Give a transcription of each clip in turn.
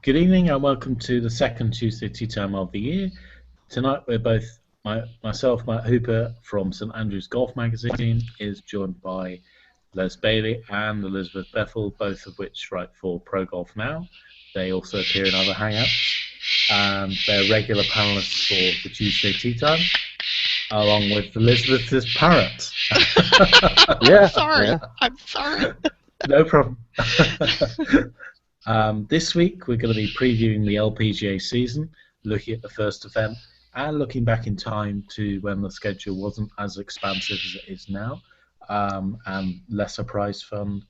Good evening and welcome to the second Tuesday Tea Time of the year. Tonight we're both, myself, Matt Hooper from St Andrews Golf Magazine, is joined by Les Bailey and Elizabeth Bethel, both of which write for Pro Golf Now. They also appear in other hangouts, and they're regular panelists for the Tuesday Tea Time, along with Elizabeth's parrot. I'm sorry. No problem. This week we're going to be previewing the LPGA season, looking at the first event, and looking back in time to when the schedule wasn't as expansive as it is now, and lesser prize fund,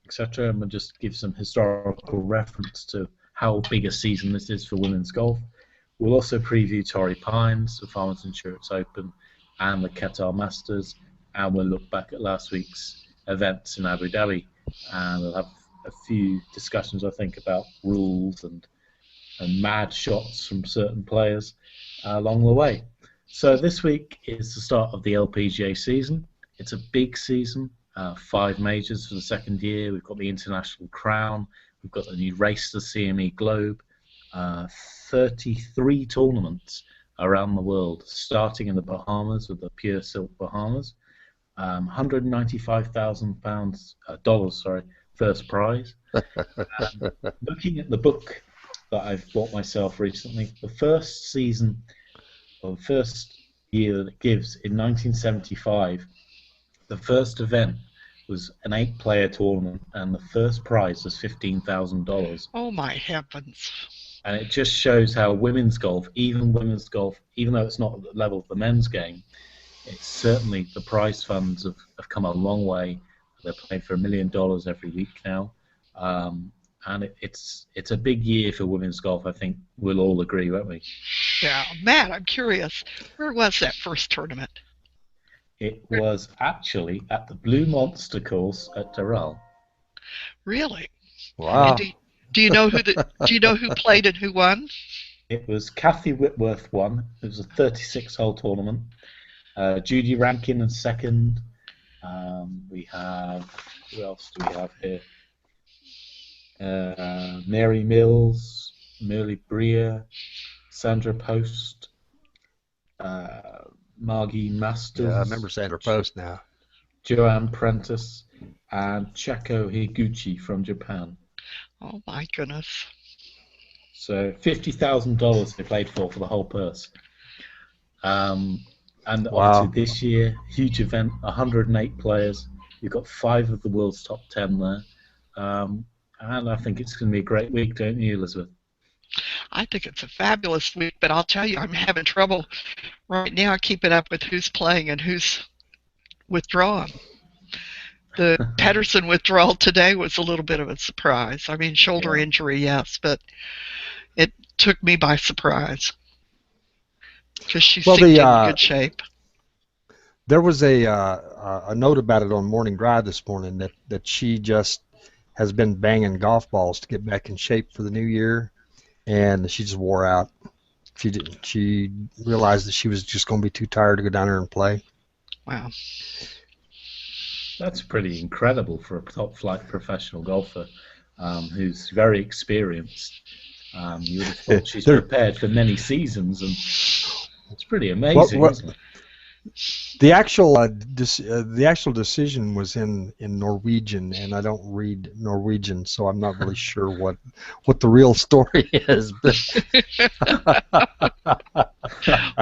etc. And we'll just give some historical reference to how big a season this is for women's golf. We'll also preview Torrey Pines, the Farmers Insurance Open, and the Qatar Masters, and we'll look back at last week's events in Abu Dhabi, and we'll have a few discussions, I think, about rules and mad shots from certain players along the way. So this week is the start of the LPGA season. It's a big season, 5 majors for the second year. We've got the International Crown. We've got the new race, the CME Globe. 33 tournaments around the world, starting in the Bahamas with the Pure Silk Bahamas. $195,000 first prize. Looking at the book that I've bought myself recently, the first season, or the first year that it gives, in 1975, the first event was an 8-player tournament, and the first prize was $15,000. Oh my heavens. And it just shows how women's golf, even though it's not at the level of the men's game, it's certainly, the prize funds have come a long way. They're playing for $1 million every week now, and it's a big year for women's golf. I think we'll all agree, won't we? Yeah, Matt, I'm curious. Where was that first tournament? It was actually at the Blue Monster course at Doral. Really? Wow. And do you know who played and who won? It was Kathy Whitworth won. It was a 36-hole tournament. Judy Rankin in second. We have, who else do we have here? Mary Mills, Merle Breer, Sandra Post, Margie Masters. Yeah, I remember Sandra Post now. Joanne Prentice, and Chako Higuchi from Japan. Oh my goodness. So $50,000 they played for the whole purse. And obviously this year, huge event, 108 players. You've got 5 of the world's top 10 there. And I think it's going to be a great week, don't you, Elizabeth? I think it's a fabulous week, but I'll tell you, I'm having trouble right now keeping up with who's playing and who's withdrawn. The Pedersen withdrawal today was a little bit of a surprise. I mean, shoulder injury, yes, but it took me by surprise. Because she seemed in good shape. There was a note about it on Morning Drive this morning that she just has been banging golf balls to get back in shape for the new year, and she just wore out. She realized that she was just going to be too tired to go down there and play. Wow. That's pretty incredible for a top-flight professional golfer who's very experienced. You would have thought she's prepared for many seasons, and it's pretty amazing, isn't it? The actual decision was in Norwegian, and I don't read Norwegian, so I'm not really sure what the real story is.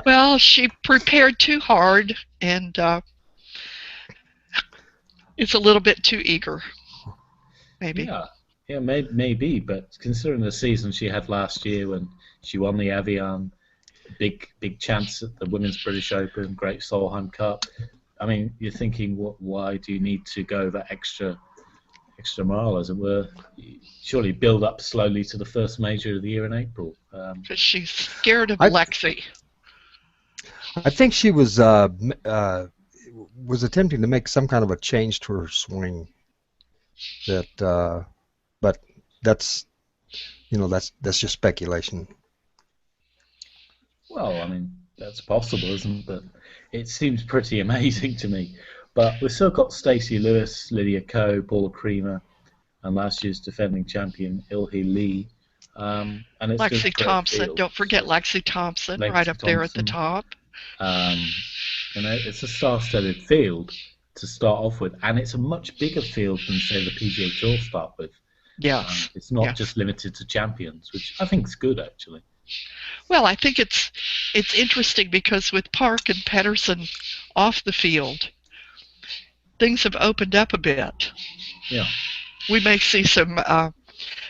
Well, she prepared too hard, and is a little bit too eager, maybe. Yeah, maybe. But considering the season she had last year when she won the Evian, big chance at the Women's British Open, Great Solheim Cup. I mean, you're thinking, why do you need to go that extra mile, as it were? Surely build up slowly to the first major of the year in April. Because she's scared of Lexi. I think she was attempting to make some kind of a change to her swing. But that's just speculation. Well, I mean, that's possible, isn't it? But it seems pretty amazing to me. But we've still got Stacey Lewis, Lydia Ko, Paula Creamer, and last year's defending champion Ilhee Lee And it's just a Lexi great Thompson. field. Don't forget Lexi Thompson, Lexi right up there at the Thompson. top. It's a star-studded field to start off with, and it's a much bigger field than, say, the PGA Tour start with. Yes. It's not yes. just limited to champions, which I think is good, actually. Well, I think it's interesting because with Park and Pedersen off the field, things have opened up a bit. Yeah. We may see some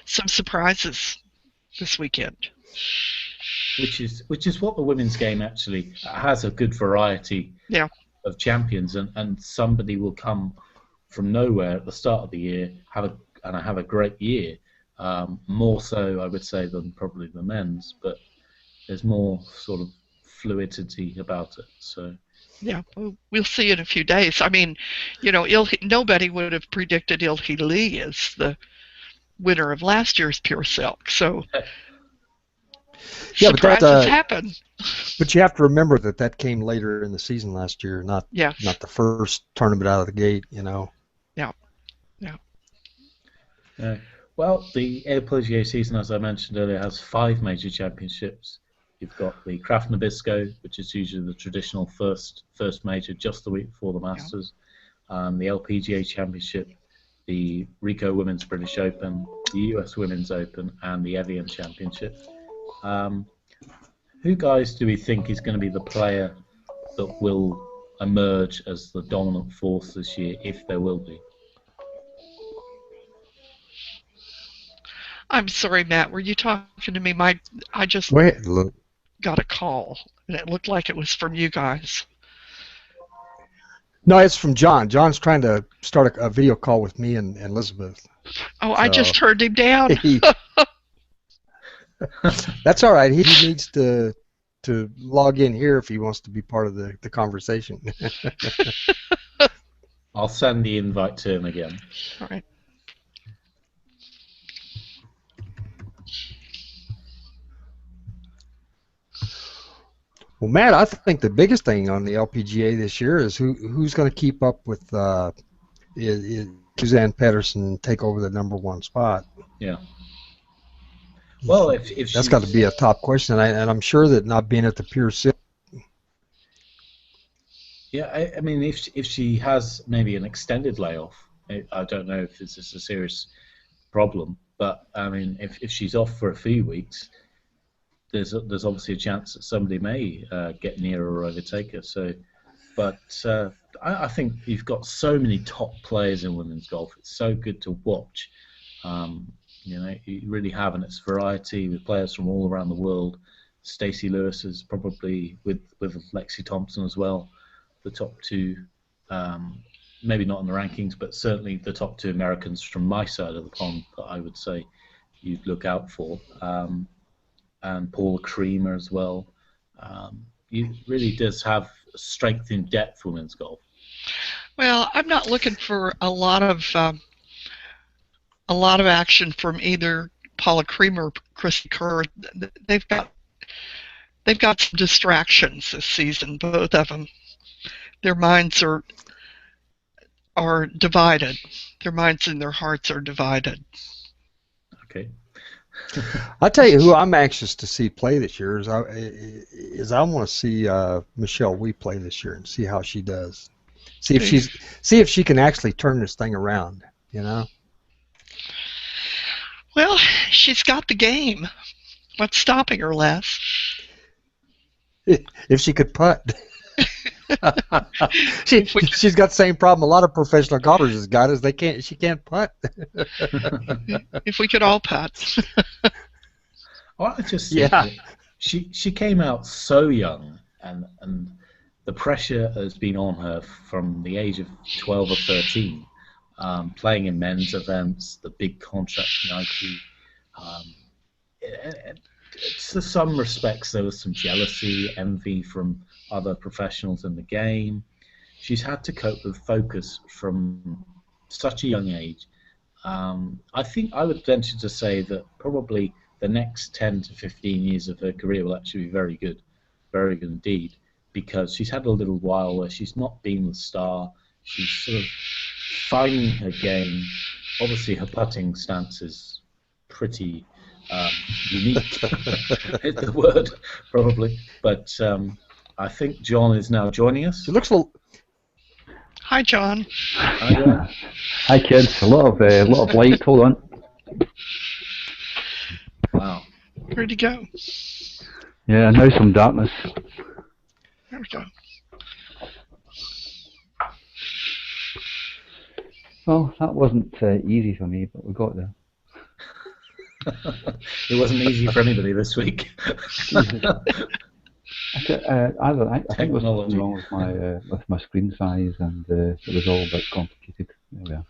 surprises this weekend. Which is what the women's game actually has, a good variety of champions, and somebody will come from nowhere at the start of the year, have a great year, more so I would say than probably the men's, but there's more sort of fluidity about it. So yeah, we'll see in a few days. I mean, nobody would have predicted Ilhi Lee as the winner of last year's Pure Silk. So surprises happen. But you have to remember that came later in the season last year, not the first tournament out of the gate. Yeah. Well, the LPGA season, as I mentioned earlier, has 5 major championships. You've got the Kraft Nabisco, which is usually the traditional first major just the week before the Masters. The LPGA Championship, the Ricoh Women's British Open, the US Women's Open, and the Evian Championship. Who, guys, do we think is going to be the player that will emerge as the dominant force this year, if there will be? I'm sorry, Matt. Were you talking to me? I just got a call, and it looked like it was from you guys. No, it's from John. John's trying to start a video call with me and Elizabeth. Oh, so I just turned him down. That's all right. He needs to log in here if he wants to be part of the conversation. I'll send the invite to him again. All right. Well, Matt, I think the biggest thing on the LPGA this year is who's going to keep up with Suzann Pettersen take over the #1 spot. Yeah. Well, if that's got to be a top question, and I'm sure that not being at the Pure Silk. Yeah, I mean, if she has maybe an extended layoff, I don't know if this is a serious problem, but I mean, if she's off for a few weeks, there's obviously a chance that somebody may get near her or overtake her. So, but I think you've got so many top players in women's golf. It's so good to watch. You really have, and it's variety with players from all around the world. Stacey Lewis is probably with Lexi Thompson as well, the top 2, maybe not in the rankings, but certainly the top 2 Americans from my side of the pond that I would say you'd look out for. And Paula Creamer as well. It really does have strength in depth, women's golf. Well, I'm not looking for a lot of action from either Paula Creamer or Christy Kerr. They've got some distractions this season, both of them. Their minds are divided. Their minds and their hearts are divided. Okay. I'll tell you who I'm anxious to see play this year is I want to see Michelle Wie play this year and see how she does. See if she can actually turn this thing around. Well, she's got the game. What's stopping her, Les? If she could putt. She's got the same problem a lot of professional golfers has got, is she can't putt. If we could all putt. I just think that she came out so young, and the pressure has been on her from the age of 12 or 13, playing in men's events, the big contract Nike. To some respects, there was some jealousy, envy from other professionals in the game. She's had to cope with focus from such a young age. I think I would venture to say that probably the next 10 to 15 years of her career will actually be very good indeed, because she's had a little while where she's not been the star. She's sort of finding her game. Obviously, her putting stance is pretty Unique is the word, probably. But I think John is now joining us. He looks a little. Hi, John. Hi, John. Hi, kids. A lot of light. Hold on. Wow. Where'd he go? Yeah, now some darkness. There we go. Well, that wasn't easy for me, but we got there. It wasn't easy for anybody this week. I think it was something wrong with my screen size, and it was all a bit complicated. There we are.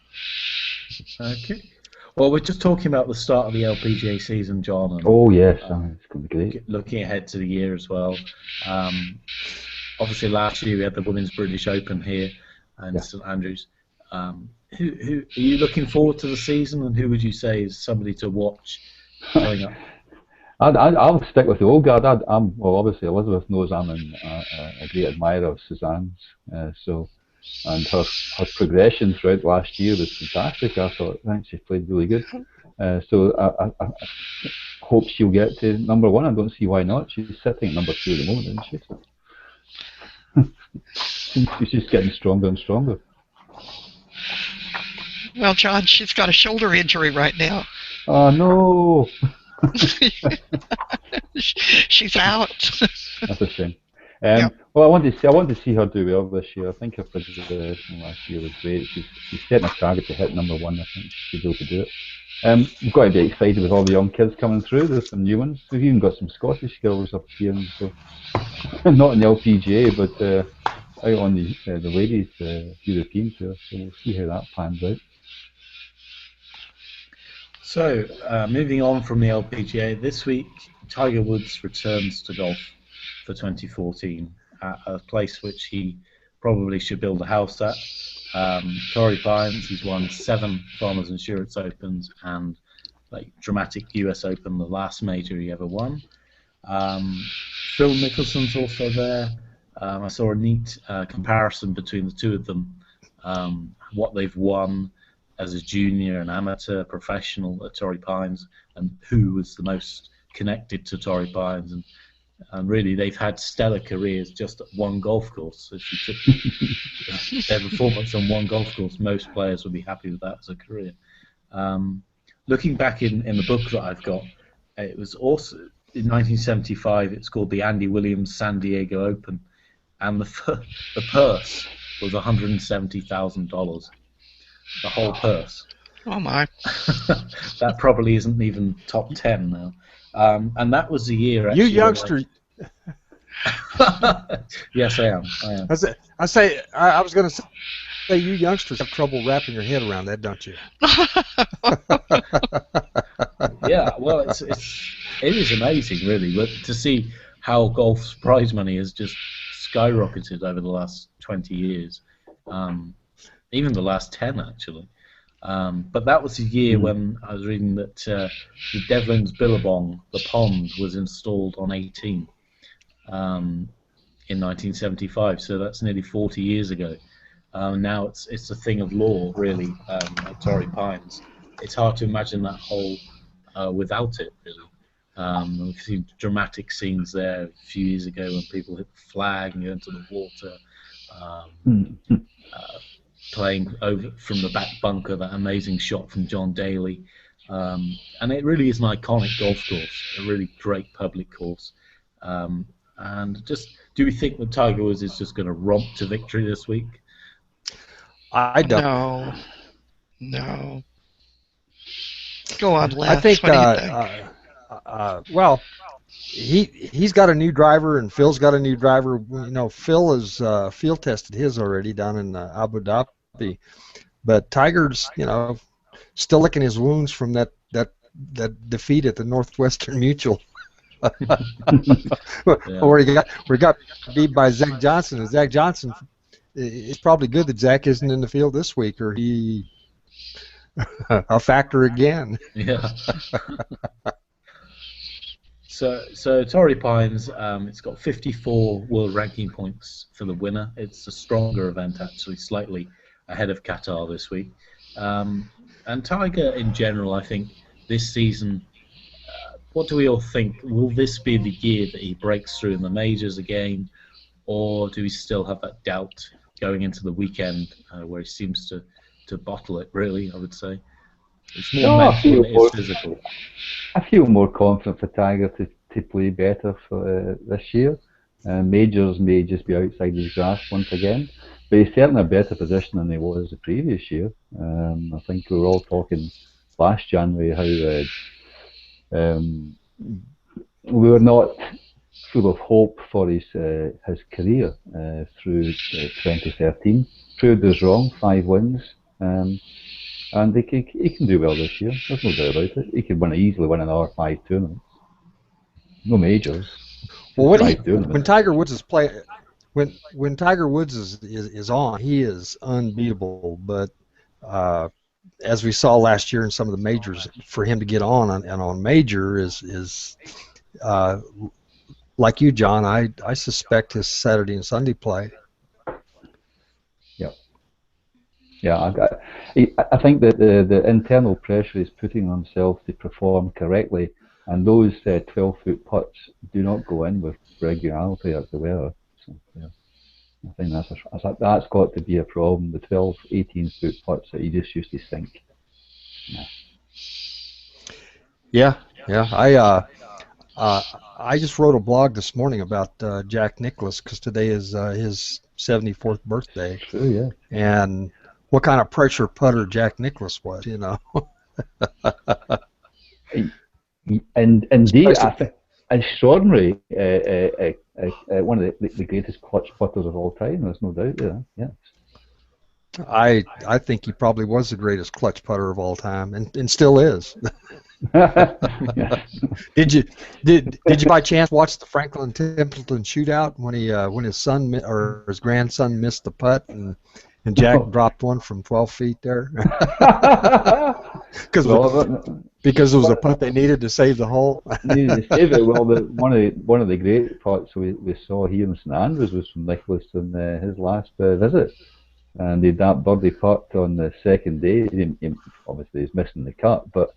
Okay. Well, we're just talking about the start of the LPGA season, John. And, Oh yes, it's going to be great. looking ahead to the year as well. Obviously, last year we had the Women's British Open here in St Andrews. Who are you looking forward to the season, and who would you say is somebody to watch coming up? I'll stick with the old guard. Well, obviously Elizabeth knows I'm a great admirer of Suzanne's. And her progression throughout last year was fantastic. I think she played really good. So I hope she'll get to number one. I don't see why not. She's sitting at number 2 at the moment, isn't she? She's just getting stronger and stronger. Well, John, she's got a shoulder injury right now. Oh no! She's out. That's a shame. Well, I want to see her do well this year. I think her progression last year was great. She's setting a target to hit number 1. I think she'll be able to do it. We've got to be excited with all the young kids coming through. There's some new ones. We've even got some Scottish girls up here, and so not in the LPGA, but out on the ladies European tour. So we'll see how that pans out. So, moving on from the LPGA, this week Tiger Woods returns to golf for 2014 at a place which he probably should build a house at. Torrey Pines, he's won 7 Farmers Insurance Opens and dramatic US Open, the last major he ever won. Phil Mickelson's also there. I saw a neat comparison between the two of them, what they've won as a junior and amateur professional at Torrey Pines, and who was the most connected to Torrey Pines. And really, they've had stellar careers just at one golf course. If you took their performance on one golf course, most players would be happy with that as a career. Looking back in the book that I've got, it was also in 1975. It's called the Andy Williams San Diego Open, and the purse was $170,000. The whole purse. Oh my! That probably isn't even top 10 now. And that was the year. You youngster. Yes, I am. I was going to say, you youngsters have trouble wrapping your head around that, don't you? Yeah, well, it is amazing, really, but to see how golf's prize money has just skyrocketed over the last 20 years, even the last 10 actually. But that was the year when I was reading that the Devlin's Billabong, the pond, was installed on 18 in 1975. So that's nearly 40 years ago. Now it's a thing of law, really, at Torrey Pines. It's hard to imagine that hole without it, really. We've seen dramatic scenes there a few years ago when people hit the flag and go into the water. Playing over from the back bunker, that amazing shot from John Daly. And it really is an iconic golf course, a really great public course. And just, do we think that Tiger Woods is just going to romp to victory this week? I don't. No. Go on, Les. I think, what do you think? well, he's got a new driver, and Phil's got a new driver. You know, Phil has field tested his already down in Abu Dhabi. But Tiger's, still licking his wounds from that defeat at the Northwestern Mutual, where he got beat by Zach Johnson. And Zach Johnson, it's probably good that Zach isn't in the field this week, or he a factor again. Yeah. So Torrey Pines, it's got 54 world ranking points for the winner. It's a stronger event, actually, slightly ahead of Qatar this week. And Tiger, in general, I think this season, what do we all think? Will this be the year that he breaks through in the majors again, or do we still have that doubt going into the weekend where he seems to bottle it? Really, I would say it's more mental than it is physical. I feel more confident for Tiger to play better for this year. Majors may just be outside his grasp once again, but he's certainly in a better position than he was the previous year. I think we were all talking last January how we were not full of hope for his career through 2013. Proved us wrong, 5 wins, and he can do well this year. There's no doubt about it. He could easily win another 5 tournaments. No majors. Well, when Tiger Woods is when Tiger Woods is on, he is unbeatable. But as we saw last year in some of the majors, for him to get on and on major is like you, John. I suspect his Saturday and Sunday play. Yeah, I think that the internal pressure he's putting on himself to perform correctly, and those 12-foot putts do not go in with regularity as they were. So, yeah, I think that's got to be a problem. The 12, 18-foot putts that he just used to sink. Yeah. I just wrote a blog this morning about Jack Nicklaus because today is his 74th birthday. True, yeah. And what kind of pressure putter Jack Nicklaus was, you know. And indeed, extraordinary, one of the greatest clutch putters of all time. There's no doubt there. Yeah. I think he probably was the greatest clutch putter of all time, and still is. Did you by chance watch the Franklin Templeton shootout when his son or his grandson missed the putt and Jack dropped one from 12 feet there? Because it was a putt they needed to save the hole. Needed to save it. Well, one of the great putts we saw here in St Andrews was from Nicklaus on his last visit, and he had that birdie putt on the second day. Obviously, he's missing the cut, but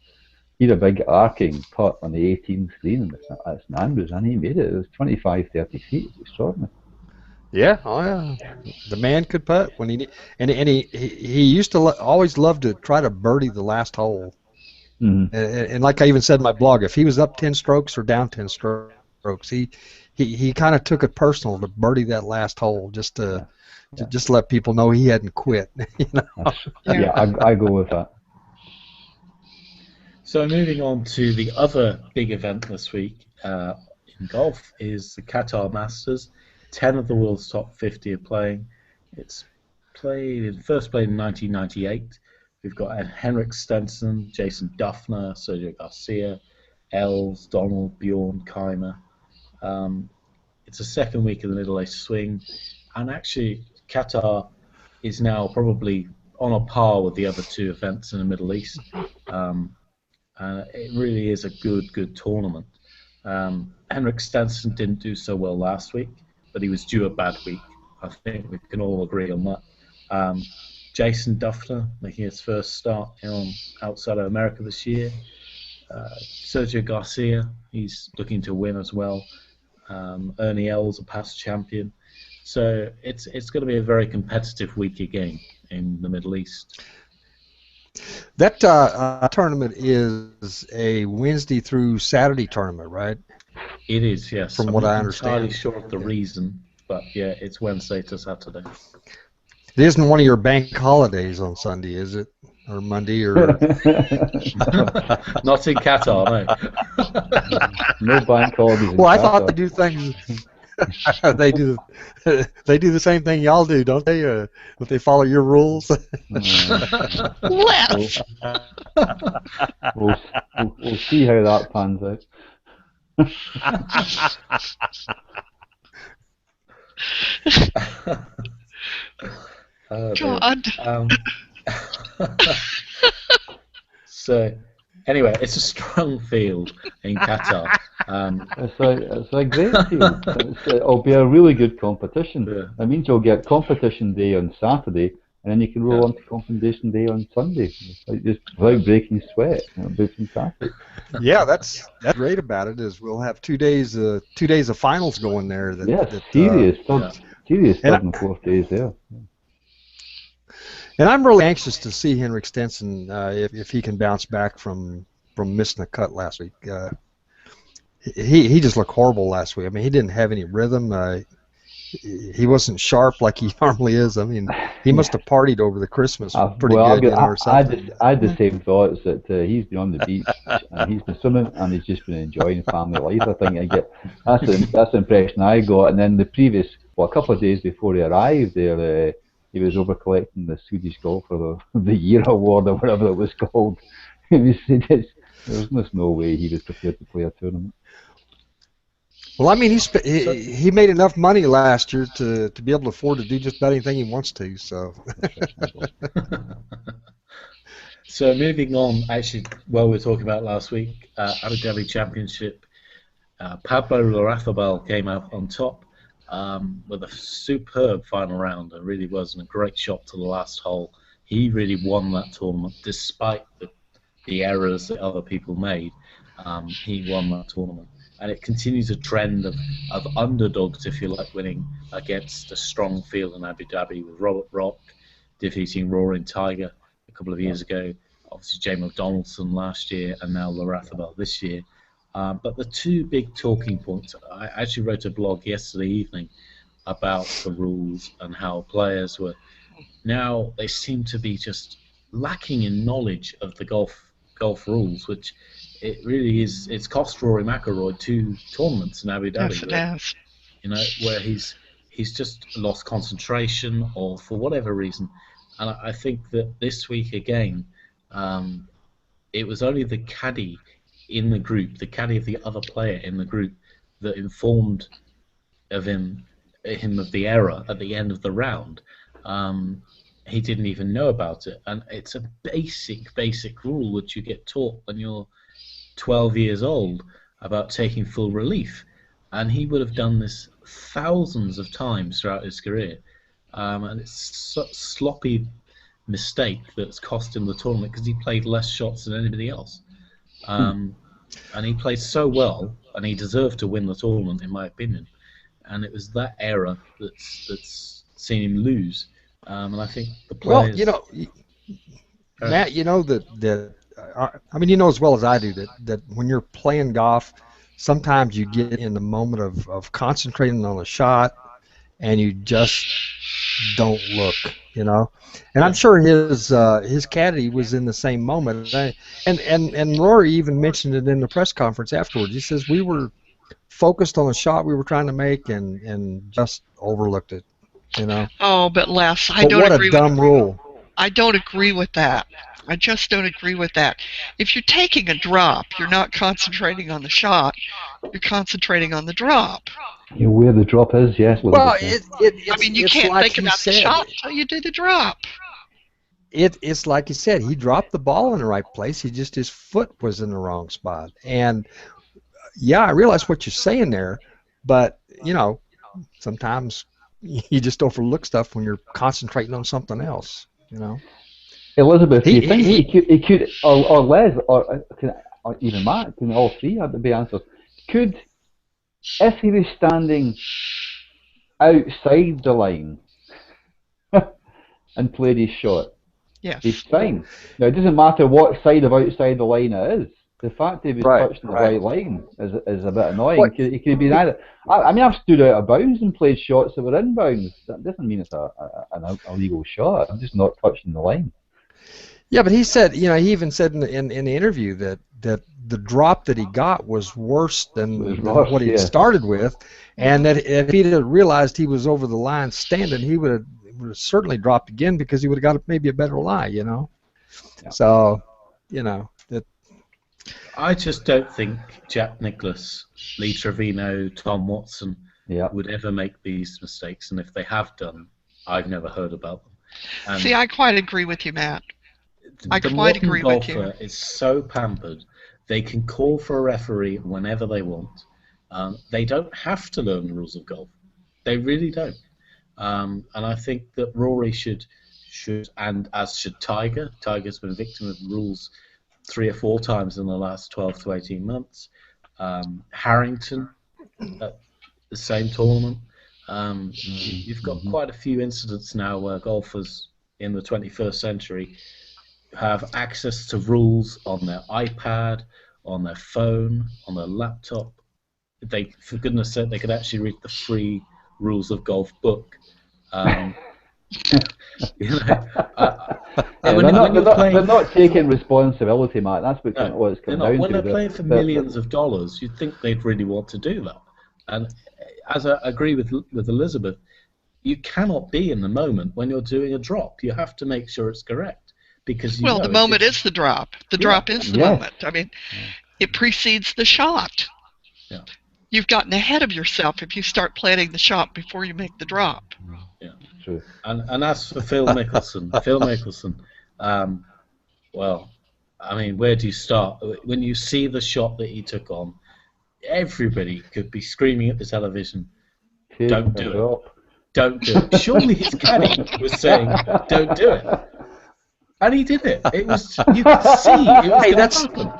he had a big arcing putt on the 18th green at St Andrews, and he made it. It was 25, 30 feet. It's extraordinary. Yeah, the man could putt when he used to always love to try to birdie the last hole. Mm-hmm. And like I even said in my blog, if he was up 10 strokes or down 10 strokes, he kind of took it personal to birdie that last hole just to let people know he hadn't quit. You know? Yeah, I go with that. So moving on to the other big event this week in golf is the Qatar Masters. 10 of the world's top 50 are playing. It's first played in 1998. We've got Henrik Stenson, Jason Duffner, Sergio Garcia, Els, Donald, Bjorn, Keimer. It's the second week of the Middle East swing, and actually Qatar is now probably on a par with the other 2 events in the Middle East. It really is a good tournament. Henrik Stenson didn't do so well last week, but he was due a bad week. I think we can all agree on that. Jason Duffner making his first start outside of America this year. Sergio Garcia, he's looking to win as well. Ernie Els, a past champion. So it's going to be a very competitive week again in the Middle East. That tournament is a Wednesday through Saturday tournament, right? It is, yes. From what I understand. I'm not entirely sure of the reason, but yeah, it's Wednesday to Saturday. It isn't one of your bank holidays on Sunday, is it? Or Monday, or not in Qatar, no. No bank holidays. Well, I thought they do things. they do the same thing y'all do, don't they? If they follow your rules. Left. We'll see how that pans out. God. So, anyway, it's a strong field in Qatar. It's a great field. It'll be a really good competition. Yeah. That means you'll get competition day on Saturday, and then you can roll on to Confrontation Day on Sunday, like just without breaking sweat. It'll be fantastic. Yeah, that's great about it is we'll have 2 days of finals going there. Serious And third and fourth days there. And I'm really anxious to see Henrik Stenson if he can bounce back from missing a cut last week. He just looked horrible last week. I mean, he didn't have any rhythm. He wasn't sharp like he normally is. I mean, he must have partied over the Christmas pretty good, or something. I had the same thoughts that he's been on the beach and he's been swimming and he's just been enjoying family life. I think that's the impression I got. And then a couple of days before he arrived there, he was over collecting the Swedish Golfer the Year award or whatever it was called. There was no way he was prepared to play a tournament. Well, I mean, he made enough money last year to be able to afford to do just about anything he wants to. So. So moving on, actually, we were talking about last week, Abu Dhabi Championship, Pablo Larrazabal came out on top with a superb final round. It really was, and a great shot to the last hole. He really won that tournament despite the errors that other people made. He won that tournament. And it continues a trend of underdogs, if you like, winning against a strong field in Abu Dhabi, with Robert Rock defeating Roaring Tiger a couple of years ago, obviously Jamie Donaldson last year, and now Larrazabal this year. But the two big talking points, I actually wrote a blog yesterday evening about the rules and how players were, now they seem to be just lacking in knowledge of the golf rules, which it really is. It's cost Rory McIlroy 2 tournaments in Abu Dhabi. Yes, it has. You know, where he's just lost concentration or for whatever reason. And I think that this week again, it was only the caddy in the group, the caddy of the other player in the group, that informed of him of the error at the end of the round. He didn't even know about it, and it's a basic rule which you get taught when you're 12 years old about taking full relief, and he would have done this thousands of times throughout his career, and it's a sloppy mistake that's cost him the tournament because he played less shots than anybody else, and he played so well, and he deserved to win the tournament in my opinion, and it was that error that's seen him lose. And I think the players. Well, you know, Matt, you know that I mean, you know as well as I do that when you're playing golf, sometimes you get in the moment of concentrating on a shot, and you just don't look, you know. And I'm sure his caddy was in the same moment. And Rory even mentioned it in the press conference afterwards. He says we were focused on the shot we were trying to make and just overlooked it. You know. Oh, but Les, I don't agree with what a dumb rule. I don't agree with that. I just don't agree with that. If you're taking a drop, you're not concentrating on the shot. You're concentrating on the drop. You know where the drop is, yes. Well, I mean, you can't think about the shot until you do the drop. It's like you said. He dropped the ball in the right place. His foot was in the wrong spot. And yeah, I realize what you're saying there, but you know, sometimes you just overlook stuff when you're concentrating on something else, you know. Elizabeth, do you think he could, or Les, or even Matt, can all three have to be answered? Could, if he was standing outside the line and played his shot, yes, he's fine. Now, it doesn't matter what side of outside the line it is. The fact that he was touching the right line is a bit annoying. He could be either. I mean, I've stood out of bounds and played shots that were in bounds. That doesn't mean it's an illegal shot. I'm just not touching the line. Yeah, but he said, you know, he even said in the interview that the drop that he got was worse than what he started with, and that if he had realized he was over the line standing, he would have certainly dropped again because he would have got maybe a better lie, you know. Yeah. So, you know, that. I just don't think Jack Nicklaus, Lee Trevino, Tom Watson would ever make these mistakes, and if they have done, I've never heard about them. And see, I quite agree with you, Matt. I quite agree with you. The golfer is so pampered; they can call for a referee whenever they want. They don't have to learn the rules of golf; they really don't. And I think that Rory should should, and as should Tiger. Tiger's been a victim of rules 3 or 4 times in the last 12 to 18 months. Harrington, at the same tournament. You've got quite a few incidents now where golfers in the 21st century have access to rules on their iPad, on their phone, on their laptop. They, for goodness sake, they could actually read the free rules of golf book. They're not taking responsibility, Matt. That's what it's come down when to. they're playing for millions of dollars, you'd think they'd really want to do that. And as I agree with Elizabeth, you cannot be in the moment when you're doing a drop. You have to make sure it's correct, because the moment is the drop. The drop is the moment. I mean, it precedes the shot. Yeah. You've gotten ahead of yourself if you start planning the shot before you make the drop. Yeah. True. And as for Phil Mickelson, well, I mean, where do you start? When you see the shot that he took on, everybody could be screaming at the television, "Don't do it! Don't do it!" Surely his caddy was saying, "Don't do it," and he did it. It was, you could see it was going to happen.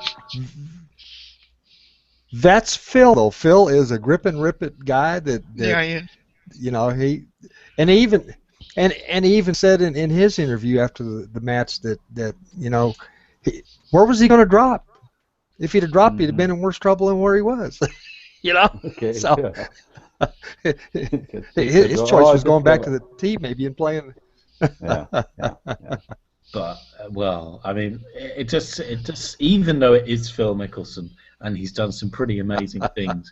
That's Phil, though. Phil is a grip and rip it guy that you know, he even said in his interview after the match that you know, where was he going to drop? If he'd have dropped, he'd have been in worse trouble than where he was. You know, so his choice was going back to the tee maybe and playing. But well, I mean, it just even though it is Phil Mickelson and he's done some pretty amazing things,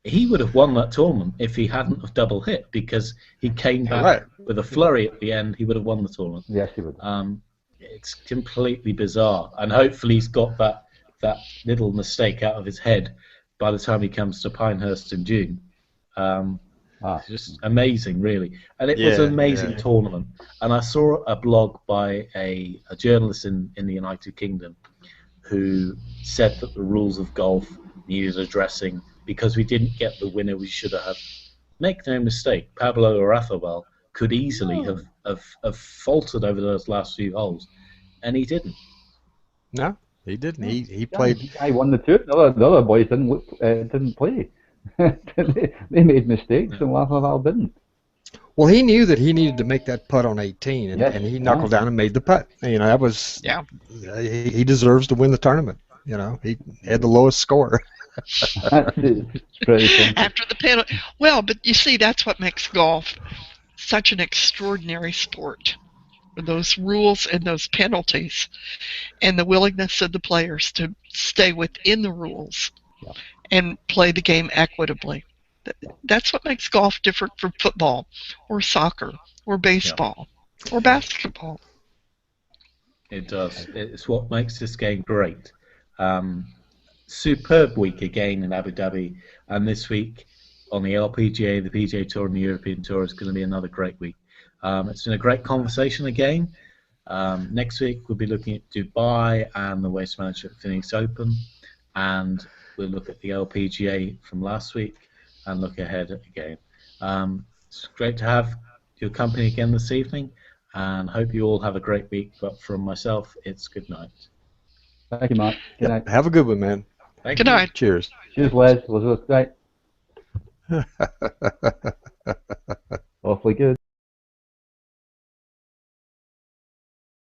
he would have won that tournament if he hadn't have double hit, because he came back with a flurry at the end. He would have won the tournament. Yes, he would. It's completely bizarre, and hopefully he's got that little mistake out of his head by the time he comes to Pinehurst in June. Just amazing, really. And it was an amazing tournament. And I saw a blog by a journalist in the United Kingdom who said that the rules of golf needed addressing because we didn't get the winner we should have had. Make no mistake, Pablo Arrazabal could easily have faltered over those last few holes, and he didn't. No, he didn't. He played. I won the tour. The other boys didn't play. They made mistakes, and Arrazabal didn't. Well, he knew that he needed to make that putt on 18, and he knuckled down and made the putt. You know, that was he deserves to win the tournament. You know, he had the lowest score. After the penalty. Well, but you see, that's what makes golf such an extraordinary sport. Those rules and those penalties, and the willingness of the players to stay within the rules and play the game equitably. That's what makes golf different from football or soccer or baseball or basketball. It does. It's what makes this game great. Superb week again in Abu Dhabi, and this week on the LPGA, the PGA Tour, and the European Tour is going to be another great week. It's been a great conversation again. Next week we'll be looking at Dubai and the Waste Management Phoenix Open, and we'll look at the LPGA from last week and look ahead again. It's great to have your company again this evening, and hope you all have a great week. But from myself, it's good night. Thank you, Mark. Good night. Have a good one, man. Good night. Cheers. Cheers, Les. Elizabeth. Right. Awfully good.